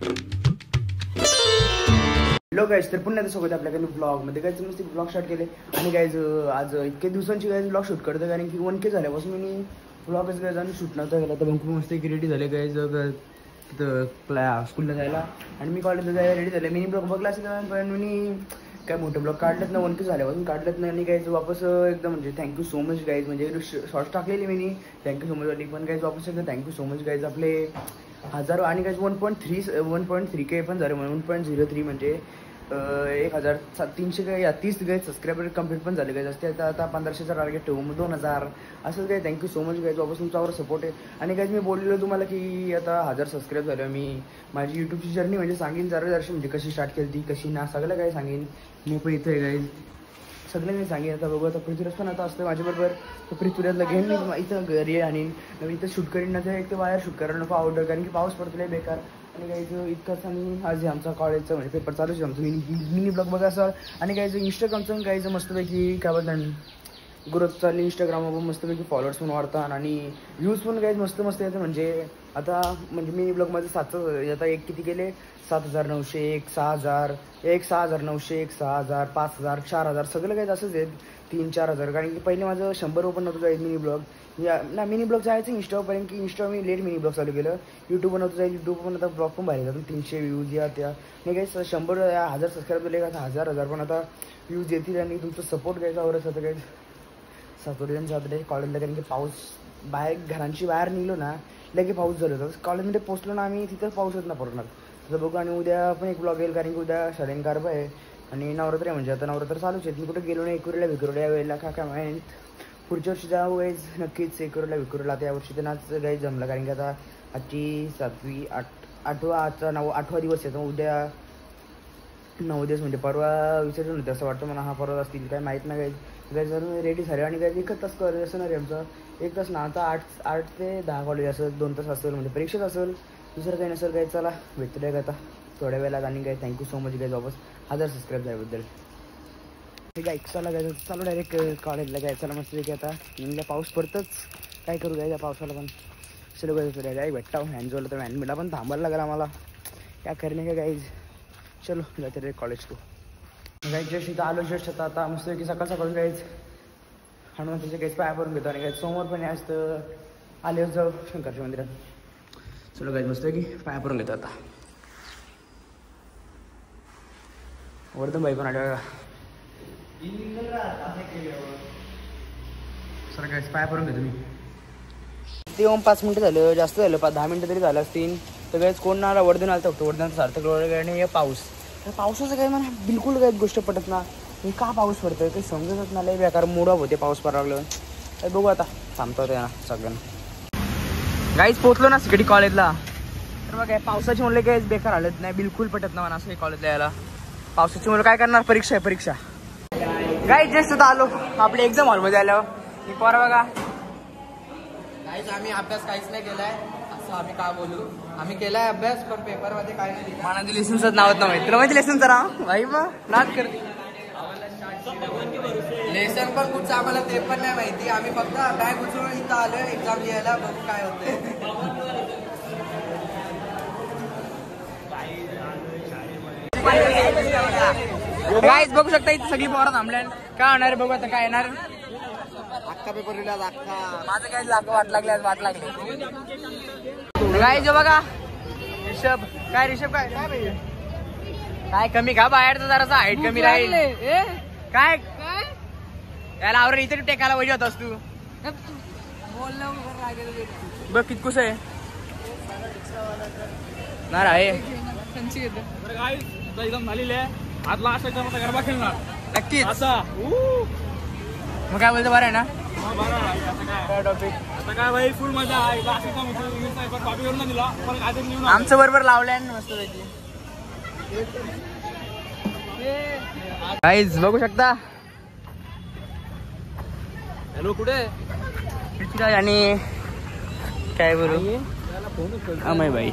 Hello guys, तर पुन्हा सोबत आपल्याकडे ब्लॉग मध्ये गाईज मस्त ब्लॉग स्टार्ट केले. आणि गाईज आज इतके दिवसांची गाईज ब्लॉग शूट करतो, कारण की 1K झाल्यापासून मी ब्लॉगच गाईज आणि शूट नव्हता गेला. तर मग मस्त रेडी झाले गाईज तिथं स्कूलला जायला, आणि मी कॉलेजला जायला रेडी झाले. मिनी ब्लॉग बघला असेल, पण मी काय मोठं ब्लॉग काढलेत ना, 1K झाल्यापासून काढलेत नाही. आणि गाईज वापस एकदम म्हणजे थँक्यू सो मच गाईज, म्हणजे शॉर्ट्स टाकलेली मी थँक्यू सो मच वाली, पण गाईज वापस एकदम थँक्यू सो मच गाईज. आपले 1000 आणि गाईज 1.3K पण झाले, 1.03 म्हणजे 1330 गाईज सबस्क्रायबर कंप्लीट पण झाले गाईज. असते आता 1500चा टार्गेट ठेवू, मग 2000 असं काय. थँक्यू सो मच गाईज, वापस तुमच्यावर सपोर्ट आहे. आणि गाईज मी बोललेलो तुम्हाला की आता 1000 सबस्क्राईब झालं, मी माझी यूट्यूबची जर्नी म्हणजे सांगेन जरा म्हणजे कशी स्टार्ट केली ती, कशी ना, सगळं काही सांगेन. मी पण इथं आहे गाईज, सगळं काही सांगेन. आता बघू, आता पृथ्वीराज पण आता असतं माझ्याबरोबर, तर पृथ्वीराजला घेऊन मी इथं घरी आणि इथं शूट करीन ना. तर एक तर बाहेर शूट करायला नको आवडतं, कारण की पाऊस पडतो बेकार. आणि काही इतकंच. आणि आज आमचा कॉलेजचा म्हणजे पेपर चालूच आहे आमचं. मिनी ब्लॉग बघा असं. आणि काही इंस्टाग्रामचं काही मस्तपैकी काय बोलतात ग्रोथ चालली इंस्टाग्रामवर, मस्तपैकी फॉलोअर्स पण वाढतात आणि व्ह्यूज पण काही मस्त येतं. म्हणजे आता म्हणजे मिनी ब्लॉगमध्ये 7 आता एक किती केले, 7901, 6000, 6900, 6000, 5000, 4000 सगळं काही असंच आहेत, 3000-4000. कारण की पहिले माझं 100 पण नव्हतं जाईल मिनी ब्लॉग ना. मिनी ब्लॉग जायचं इंस्टावर, कारण की Insta me let mini blog चालू केलं. यूट्यूब पण नव्हतं जाईल, यूट्यूब पण आता ब्लॉग पण बाहेर जातो. 300 व्ह्यूज या त्या नाही काही 100-1000 सबस्क्राईबर दिले का, 1000 पण आता व्ह्यूज येतील. आणि तुमचं सपोर्ट घ्यायचा आवडत होतं काही सॅटर्डे कॉलेजला, कारण की पाऊस बाहेर घरांची बाहेर निघलो ना लगे पाऊस झालं होतं. कॉलेजमध्ये पोचलो ना आम्ही, तिथं पाऊस येत ना पडणार. तर बघू. आणि उद्या पण एक ब्लॉग येईल, कारण की उद्या शाळेन कारबा आहे आणि नवरात्र आहे. म्हणजे आता नवरात्र चालूच आहेत. मी कुठे गेलो नाही एकुरीला विकुरीला या वेळेला, काय माहीत पुढच्या वर्षी जाऊ गाईज नक्कीच एकुरीला विकुरीला. आता यावर्षी तर नाच गाईज जमला, कारण की आता आजची 7वी 8वा दिवस आहे. तर उद्या 9 दिवस म्हणजे परवा विसर्जन होते असं वाटतं मला. हा परवा असतील काय माहीत नाही. गाईज जर रेडी झाले. आणि गाईज 1 तास असणार आहे आमचं, 1 तास ना. आता 8 ते 10 कॉलेज असेल, 2 तास असेल म्हणजे परीक्षाच असेल, दुसरं काही नसेल. गाईज चला भेटतो काय आता थोड्या वेळेला. आणि काय थँक्यू सो मच गाईज वापस 1000 सबस्क्राईब झाल्याबद्दल. ठीक आहे, चला गायचं चालू डायरेक्ट कॉलेजला. काय चला मस्त की आता म्हणजे पाऊस पडतंच, काय करू गायच्या पावसाला पण. चलो गायचं डायरेक्ट भेटता व्हॅन जोडलं, तर व्हॅन मला पण थांबायला लागला आम्हाला, काय करणे का गाईज. चलो जाते रे कॉलेज टू गाईज. जस्ट इथं आलो जस्ट आता मस्त की सकाळ गाईज हनुमंताच्या गाईज पाया भरून घेतो. आणि गाईज समोर पण आज तर आले जाऊ शंकरच्या मंदिरात. चलो गाईज मस्त की पाया भरून घेतो आता. वर्धन भाई पण आले बघा. सर काय पाया भरून घेतो मी. ते येऊन 5 मिनिटं झालं, जास्त झालं 10 मिनिटं तरी झालं असतील. तर काहीच कोण ना आला, वर्धन आलं फक्त. वर्धन सार्थक आणि हे पाऊस. तर पावसाचं काही मला बिलकुल काही गोष्ट पटत ना. हे का पाऊस पडतोय काही समजतच ना. लय बेकार मूड ऑफ होते पाऊस पडायला लागलं. तर बघू आता थांबतो ना सगळ्यांना. गाईच पोचलो ना सिकडी कॉलेजला. तर मग काय पावसाची मुलं काहीच बेकार हालत नाही, बिलकुल पटत ना मला असं हे कॉलेजला यायला. पावसाची मुलं काय करणार, परीक्षा आहे परीक्षा. गाईज जस्ट आता आलो आपली एक्झाम हॉलमध्ये आल्यावर. मी पोरा बघा गाईज आम्ही अभ्यास काहीच नाही केलाय, असं आम्ही काय बोलू. आम्ही केलाय अभ्यास, पण पेपर मध्ये काय नाही. मला ते लेसनच नावत नाही माहिती. तुला माहिती लेसन जरा भाई मग नाच करते. लेसन पण कुठचं आम्हाला ते पण नाही माहिती. आम्ही फक्त बॅग उचलून इथं आलोय एक्झाम लिहायला, बघू काय होतंय. गाईज बघू शकता इथे सगळी पोरं थांबल्या. काय होणार बघू आता काय येणार. अख्खा पेपर लिहिला अख्खा. माझं काय वाट लागली गाईज. जो बघा ऋषभ काय काय कमी का बाहेरचा जरासा हाईट कमी राहील काय याला आवरेल. इथे टेकायला पाहिजे होतास तू. बघ कितकुस आहे ना आहे. एकदम झालेली आहे. आज लास्ट एकदम गरबा खेळणार नक्कीच. आता मग काय बोलतो बरं आहे ना. काय टॉपिक आता काय भाई फुल मजा आहे. लास्ट एकदम कॉपी करून दिला, पण काय तरी आमचं बरोबर लावलंय मस्त पैकी. गाईज बघू शकता. हॅलो कुठे आणि काय बोलू अमय भाई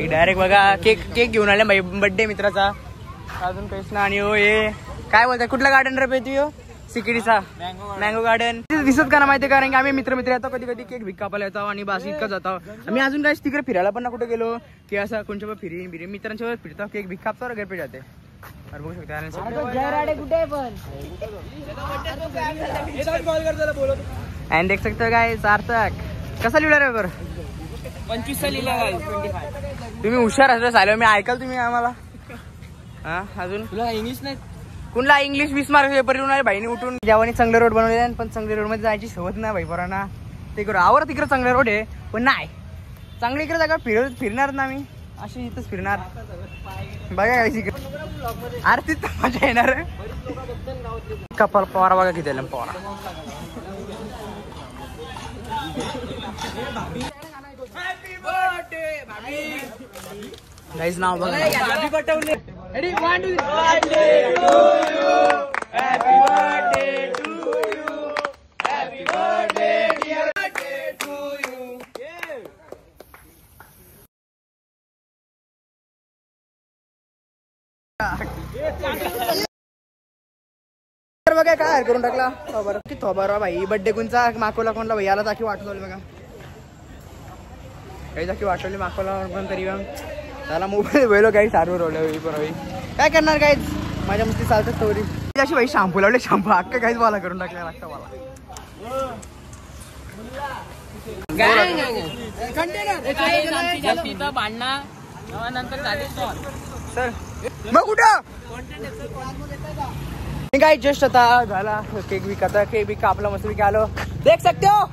डायरेक्ट बघा केक घेऊन आले भाई बर्थडे मित्राचा. अजून काहीच ना. आणि हो हे काय बोलताय कुठला गार्डन रे तू. सिकिडीचा मँगो गार्डन दिसत का ना माहिती, कारण की आम्ही मित्र येतो कधी कधी केक भिक कापायला येतो आणि बस इतकं जातो. आम्ही अजून काय तिकडे फिरायला पण ना कुठे गेलो की असं कोणच्या फिरी मित्रांच्या फिरतो, केक भिक कापतो घर पे जाते. बघू शकता आणि देख सकते काय सार्थक कसा लिहिला रे बर 25 लिहिला. तुम्ही हुशार असलं चालेल, मी ऐकाल तुम्ही आम्हाला. हा अजून तुला इंग्लिश नाही कुणला इंग्लिश 20 मार्क पेपर लिहून आले भाईने उठून. जेव्हा चांगले रोड बनवले पण चांगले रोड मध्ये जायची सवत नाही भाई पोरांना. ते करू आवर तिकडे चांगले रोड आहे पण नाही चांगली इकडे जागा फिरणार ना मी अशी इथंच फिरणार. बघा काय अरे तिथं मजा येणार कपाल पोरा बघा किती पोरा. गाईज नाव बघा बघा काय करून टाकला की थोबारा भाई बड्डे कोणचा माकोला कोणला भाई आला जाकी वाटवली बघा काही जाकी वाटवली माकोला पण तरी त्याला मोबाईल वेळो काही सारवर रोवलं पण काय करणार काय माझ्या मस्ती चालतात तोरी अशी भाई शॅम्पू लावले शॅम्पू हक्क काहीच मला करून टाकला लागतं मला. सर मग कुठं काय जस्ट आता झाला केक बी आता केक बी कापला मस्त बी आलो देख सकते हो.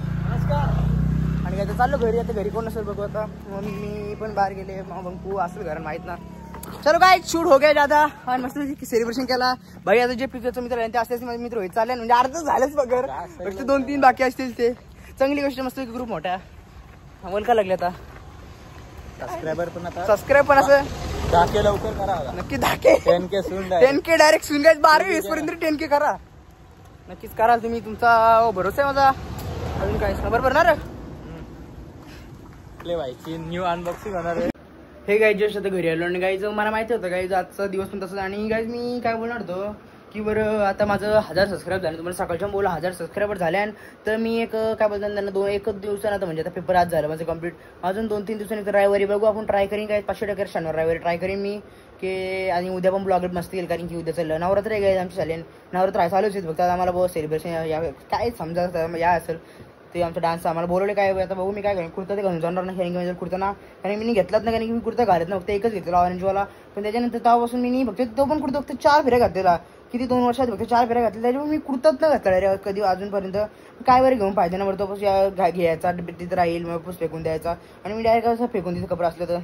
आणि काय चाललो घरी, आता घरी कोण नसेल बघू आता मी पण बाहेर गेले बंकू असेल घर माहित ना. चलो काय शूट हो गया ज्यादा आणि मस्त सेलिब्रेशन केला भाई. आता जे प्रित्यचं मित्र आहे ते असते माझे मित्र होईल चालेल म्हणजे अर्धच झालंच बघर फक्त 2-3 बाकी असतील ते चांगली गोष्ट मस्त ग्रुप मोठा मला का लागले. आता सबस्क्राईब पण असं धाके लवकर करा नक्की धाके 10K डायरेक्ट सून गायच 12-20 पर्यंत 10K करा नक्कीच कराल तुम्ही. तुमचा भरोसा आहे माझा. अजून काय बरोबर ना व्हायची न्यू अनबॉक्सिंग होणार आहे. हे गाईज जस्ट आता घरी आलो आणि गाईज मला माहिती होतं गाईज आजचा दिवस पण तसंच. आणि गाईज मी काय बोलणार होतो की बरं आता माझं 1000 सबस्क्राईब झालं. तुम्हाला सकाळच्या बोला 1000 सबस्क्रायबर झाल्या तर मी एक काय बोलतात त्यांना एक दिवसानं आता म्हणजे आता पेपर आज झालं माझं कंप्लीट. अजून 2-3 दिवसांनी तर रविवारी बघू आपण ट्राय करीन काय 500% शनिवार रविवारी ट्राय करीन मी की. आणि उद्या पण ब्लॉग मस्त येईल कारण की उद्या चाललं नवरात्र आहे आमची चालेल नवरात्र चालूच आहेत फक्त आम्हाला बहुत सेलिब्रेशन या काय समजा या असेल ते आमचा डान्स आम्हाला बोलवले काय आता बघू मी काय करेन. कुर्ता ते घालून जाणार नाही कारण की कुर्ता ना कारण मी घेतलाच नाही कारण की मी कुर्ता घालत ना फक्त एकच घेतला ऑरेंजवाला. पण त्याच्यानंतर तेव्हापासून मी फक्त तो पण कुर्ता फक्त 4 फेऱ्या घातलेला किती 2 वर्षात फक्त 4 फेऱ्या घातल्या त्याच्यामुळे मी कुर्ताच न घातला रे कधी अजूनपर्यंत. काय बरं घेऊन पाहिजे ना बरं तो घ्यायचा तिथं राहील मग फेकून द्यायचा आणि मी डायरेक्ट असं फेकून तिथं कपडा असलं तर.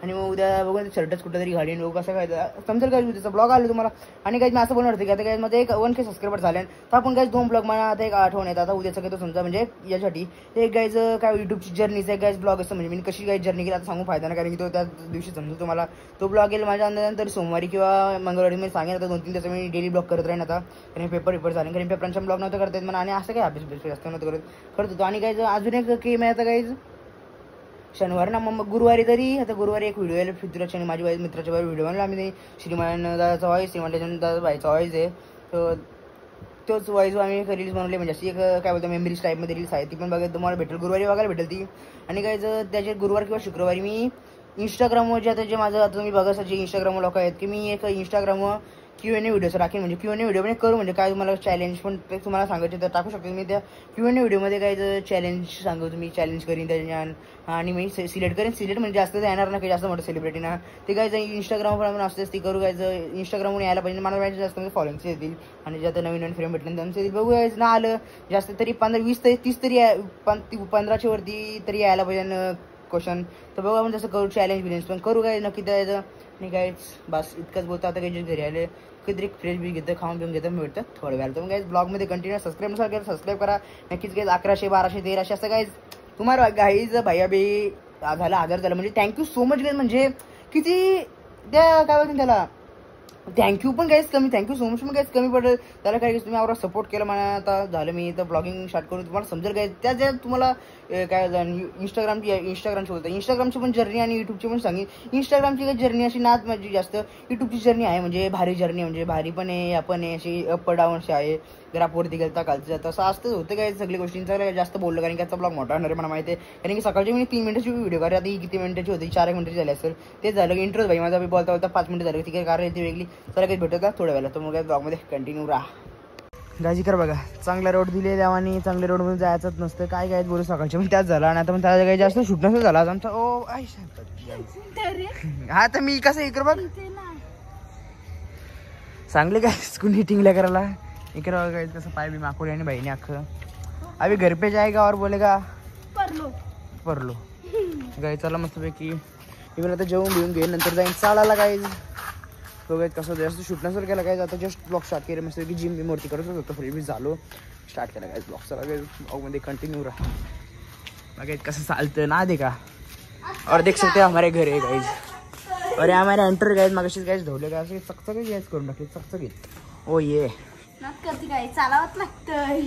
आणि मग उद्या बघून शर्टच कुठं तरी घालीन बघू कसं काय समजेल काय उद्याचा ब्लॉग आलो तुम्हाला. आणि काही मी असं बोलणार होते की आता काय माझं एक 1K सबस्क्रायबर झाले तर आपण काही 2 ब्लॉग मला आता एक आठवण येतात. आता उद्याचं काही तो समजा म्हणजे यासाठी एक गाईज काय युट्यूबची जर्नीचा एक गाईज ब्लॉग असतं म्हणजे मी कशी काही जर्नी केली आता सांगू फायदा नाही कारण की तो त्या दिवशी समजू तुम्हाला तो ब्लॉग येईल माझ्या अंदाजानंतर सोमवारी किंवा मंगळवारी मी सांगेन. आता 2-3 दिवस मी डेली ब्लॉग करत राहीन आता कारण पेपर झाले कारण पेपरांच्या ब्लॉग नव्हतं करता येत मला. आणि असं काय अभ्यास जास्त नव्हतं करत होतो. आणि काही अजून एक की मी आता काही शनिवार ना मग गुरुवारी तरी आता गुरुवारी एक व्हिडिओ आहे पृथ्वीराज आणि माझी मित्राच्या बाहेर व्हिडिओ बनला आम्ही. श्रीमान दादाचा व्हॉइस श्रीमान दादा भाईचा व्हॉइस आहे तर तोच व्हॉइस आम्ही रील्स बनवले म्हणजे अशी एक काय बोलतो मेमरीज टाईपमध्ये रील्स आहे ती पण बघा तुम्हाला भेटेल गुरुवारी बघायला भेटेल ती. आणि काय त्याचे गुरुवार किंवा शुक्रवारी मी इंस्टाग्रामवर जे आता जे माझं आता तुम्ही बघा जे इंस्टाग्रामवर लोक आहेत की मी एक इंस्टाग्रामवर Q&A व्हिडिओ राखेन म्हणजे Q&A व्हिडिओ पण करू म्हणजे काय तुम्हाला चॅलेंज पण ते तुम्हाला सांगायचे तर टाकू शकतो मी त्या Q&A व्हिडिओमध्ये काय चॅलेंज सांगू तुम्ही चॅलेंज करीन त्याच्या आणि मी सिलेक्ट करेन. सिलेक्ट म्हणजे जास्त येणार ना काही जास्त मोठं सेलिब्रिटी ना ते काय इंस्टाग्रामवर आपण असतेच ती करू काय इंस्टाग्रामवर यायला पाहिजे मला पाहिजे जास्त म्हणजे फॉलोइंग्स येतील आणि जे आता नवीन फ्रेम भेटले त्यांचं बघू यायचं ना आलं जास्त तरी 15-20 तरी 30 तरी 15च्या वरती तरी यायला पाहिजे क्वेश्चन तर बघू आपण जसं करू चॅलेंज बिलेंज पण करू काय नक्की द्यायचं आणि काय बस इतकंच बोलतो. आता काही घरी आले कधी फ्रेश बी घेतं खाऊन पिऊन घेतं भेटतं थोडं वेळ तर मग काय ब्लॉगमध्ये कंटिन्यू सबस्क्राईब करा नक्कीच काही 1100 1200 1300 असं काय तुम्हाला गाईज भैया बी झालं 1000 झालं म्हणजे थँक्यू सो मच गाईज म्हणजे किती त्या काय बोलतील त्याला थँक्यू पण काहीच कमी, थँक्यू सो मच पण काहीच कमी पडेल त्याला. काय तुम्ही आवरा सपोर्ट केला मला. आता झालं मी इथं ब्लॉगिंग स्टार्ट करून तुम्हाला समजेल काय त्या ज्या तुम्हाला काय इंस्टाग्रामची बोलतात, इंस्टाग्रामची पण जर्नी आणि यूट्यूबची पण सांगेन. इंस्टाग्रामची काही जर्नी अशी नाच माझी जास्त, यूट्यूबची जर्नी आहे म्हणजे भारी जर्नी, म्हणजे भारी पण आहे आपण आहे अशी अप डाऊन अशी आहे. ग्राफवरती गेलता खालचं जातं असं असतंच होतं काय सगळी गोष्टींचा जास्त बोललं कारण की आजचा ब्लॉग मोठा होणार आहे मला माहिती आहे. कारण की सकाळची मी 3 मिनिटाची व्हिडिओ काढली, आता ही किती मिनिटाची होती 4 मिनिटाची झाली असेल. ते झालं की इंट्रोज भाई माझा मी बोलता बोलता 5 मिनिटं झाली, ती काय कारण ती वेगळी. चला काही भेटत थोड्या वेळेला, तर मग काय ब्लॉगमध्ये कंटिन्यू राहा. गाजी कर बघा, चांगला रोड दिले देवानी, चांगल्या रोडमध्ये जायचंच नसतं काय काय बोलू सकाळच्या पण त्याच झाला आणि आता पण त्याला काही जास्त शूट नसतं झाला आमचा. ओ आय हा तर मी कसं इकडं बघ चांगले काय स्कूल हिटिंगला करायला इकडे बघा कसं पाय बी माकोडी आणि बहिणी अख्खं. अभि घर पे जाएगा और बोलेगा परलो गाय. चला मस्तपैकी इव्हन आता जेवून घेऊन घेईन नंतर जाईन चालायला काय बघायत कसं जास्त शूट नसेल केला काय. आता जस्ट ब्लॉग स्टार्ट केलं मस्त की जिम मूर्ती करत होतो फ्री बी झालो स्टार्ट केला काय ब्लॉग. चला काय ब्लॉगमध्ये कंटिन्यू राहा बघायत कसं चालतं ना दे का. और देख सकते हमारे घर है गाइज, और हमारे एंटर गाइज मागाशी गाइज धवले काय असे चकचकीत गाइज करून टाकले चकचकीत. ओ ये करते काय चालावत लागतंय.